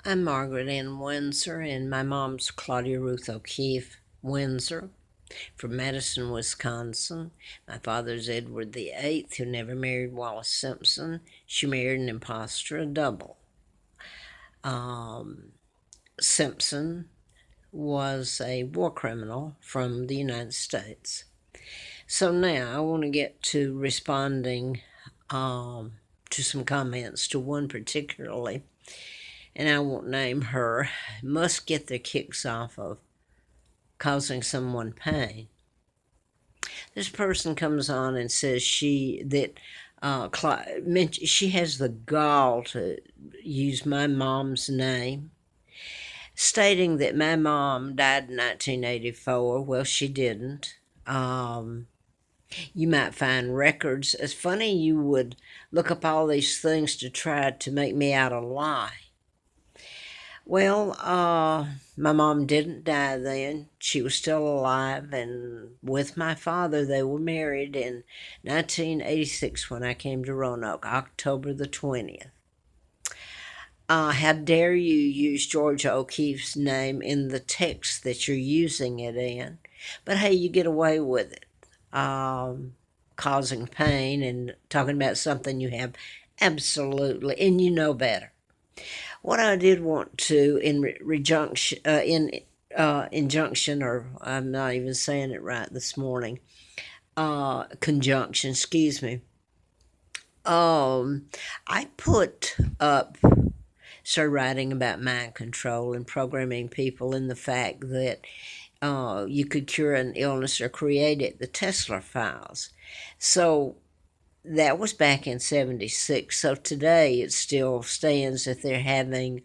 I'm Margaret Ann Windsor, and my mom's Claudia Ruth O'Keefe Windsor from Madison, Wisconsin. My father's Edward VIII, who never married Wallace Simpson. She married an impostor, a double. Simpson was a war criminal from the United States. So now I want to get to responding to some comments, to one particularly, and I won't name her, must get their kicks off of causing someone pain. This person comes on and says she has the gall to use my mom's name, stating that my mom died in 1984. Well, she didn't. You might find records. It's funny you would look up all these things to try to make me out a lie. Well, my mom didn't die then. She was still alive, and with my father, they were married in 1986 when I came to Roanoke, October the 20th. How dare you use Georgia O'Keeffe's name in the text that you're using it in? But hey, you get away with it. Causing pain and talking about something you have absolutely, and you know better. What I did want to, injunction, or I'm not even saying it right this morning, conjunction, excuse me. I started writing about mind control and programming people, and the fact that you could cure an illness or create it, the Tesla files. So that was back in 76. So today it still stands that they're having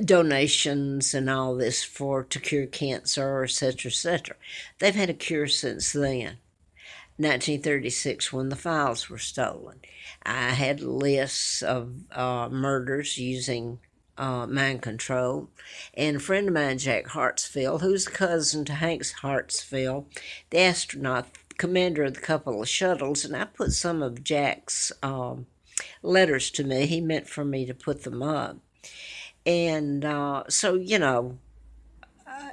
donations and all this to cure cancer, etc., etc. They've had a cure since then. 1936, when the files were stolen. I had lists of murders using mind control. And a friend of mine, Jack Hartsfield, who's a cousin to Hank Hartsfield, the astronaut, commander of the couple of shuttles, and I put some of Jack's letters to me. He meant for me to put them up. And so,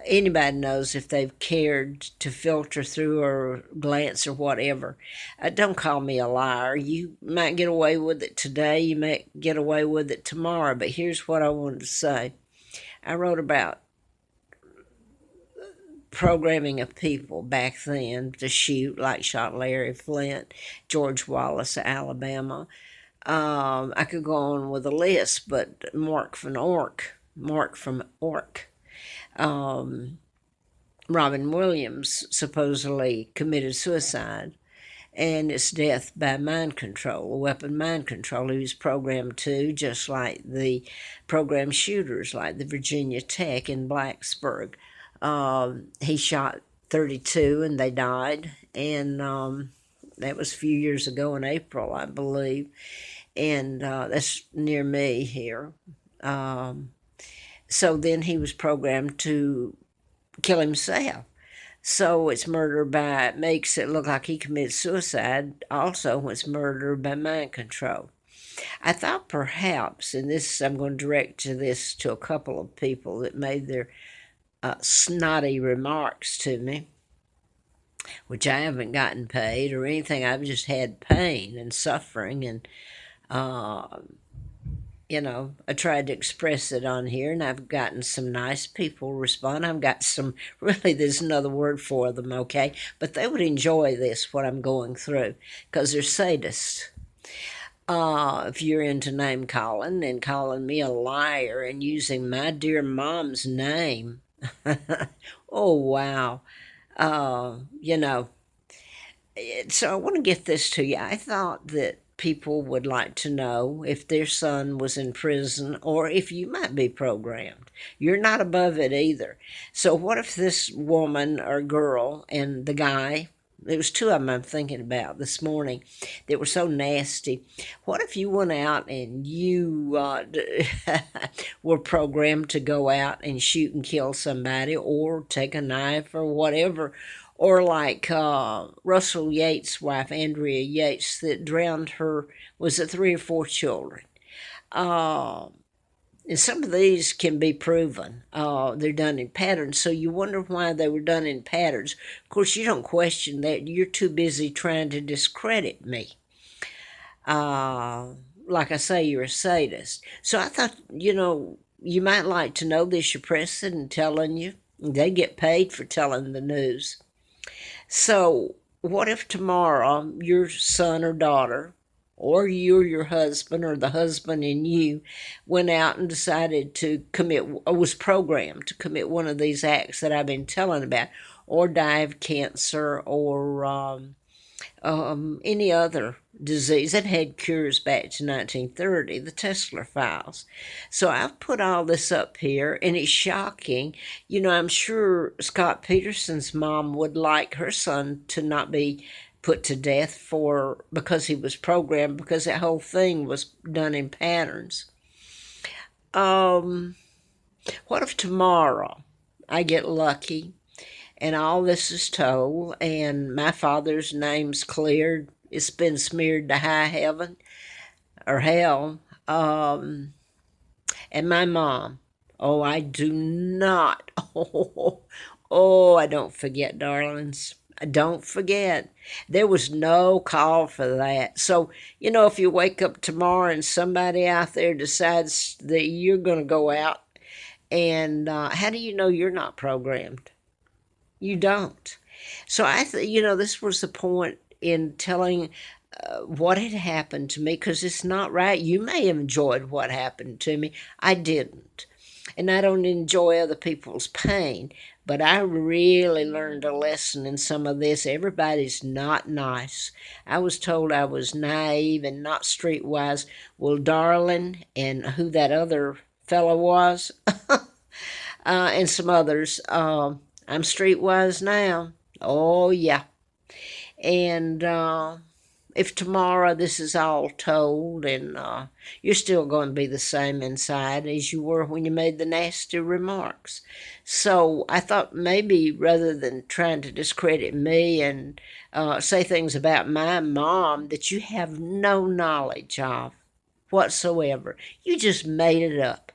anybody knows if they've cared to filter through or glance or whatever. Don't call me a liar. You might get away with it today, you might get away with it tomorrow, but here's what I wanted to say. I wrote about programming of people back then to shoot, like shot Larry Flint, George Wallace of Alabama. I could go on with a list, but Mark from Ork, Robin Williams supposedly committed suicide, and it's death by mind control, a weapon mind control. He was programmed to, just like the programmed shooters, like the Virginia Tech in Blacksburg. He shot 32 and they died, and that was a few years ago in April, I believe, and that's near me here. So then he was programmed to kill himself. So it's makes it look like he committed suicide. Also, it's murder by mind control. I thought perhaps, and this I'm going to direct this to a couple of people that made their snotty remarks to me, which I haven't gotten paid or anything. I've just had pain and suffering, and I tried to express it on here, and I've gotten some nice people respond. I've got some, really, there's another word for them, okay? But they would enjoy this, what I'm going through, because they're sadists. If you're into name calling and calling me a liar and using my dear mom's name, oh, wow. So I want to get this to you. I thought that people would like to know if their son was in prison or if you might be programmed. You're not above it either. So what if this woman or girl and the guy, there was two of them I'm thinking about this morning that were so nasty. What if you went out and you were programmed to go out and shoot and kill somebody or take a knife or whatever? Or like Russell Yates' wife, Andrea Yates, that drowned was it 3 or 4 children? Uh, and some of these can be proven. They're done in patterns, so you wonder why they were done in patterns. Of course, you don't question that. You're too busy trying to discredit me. Uh, like I say, you're a sadist. So I thought, you might like to know this. Your president telling you. They get paid for telling the news. So, what if tomorrow your son or daughter, or you or your husband, or the husband and you, went out and decided to commit, or was programmed to commit one of these acts that I've been telling about, or die of cancer, or any other disease that had cures back to 1930, the Tesla files. So I've put all this up here, and it's shocking. I'm sure Scott Peterson's mom would like her son to not be put to death because he was programmed, because that whole thing was done in patterns. What if tomorrow I get lucky and all this is told, and my father's name's cleared? It's been smeared to high heaven or hell. And my mom, oh, I do not. Oh, I don't forget, darlings. I don't forget. There was no call for that. So, if you wake up tomorrow and somebody out there decides that you're going to go out, and how do you know you're not programmed? You don't. So this was the point in telling what had happened to me, because it's not right. You may have enjoyed what happened to me. I didn't. And I don't enjoy other people's pain, but I really learned a lesson in some of this. Everybody's not nice. I was told I was naive and not streetwise. Well, darling, and who that other fellow was, and some others, I'm streetwise now. Oh, yeah. And if tomorrow this is all told, and you're still going to be the same inside as you were when you made the nasty remarks. So I thought maybe rather than trying to discredit me and say things about my mom that you have no knowledge of whatsoever, you just made it up.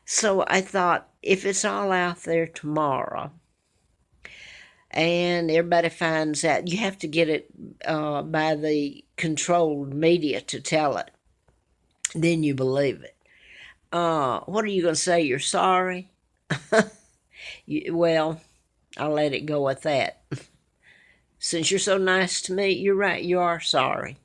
So I thought, if it's all out there tomorrow, and everybody finds out, you have to get it by the controlled media to tell it. Then you believe it. What are you going to say? You're sorry? Well, I'll let it go at that. Since you're so nice to me, you're right, you are sorry.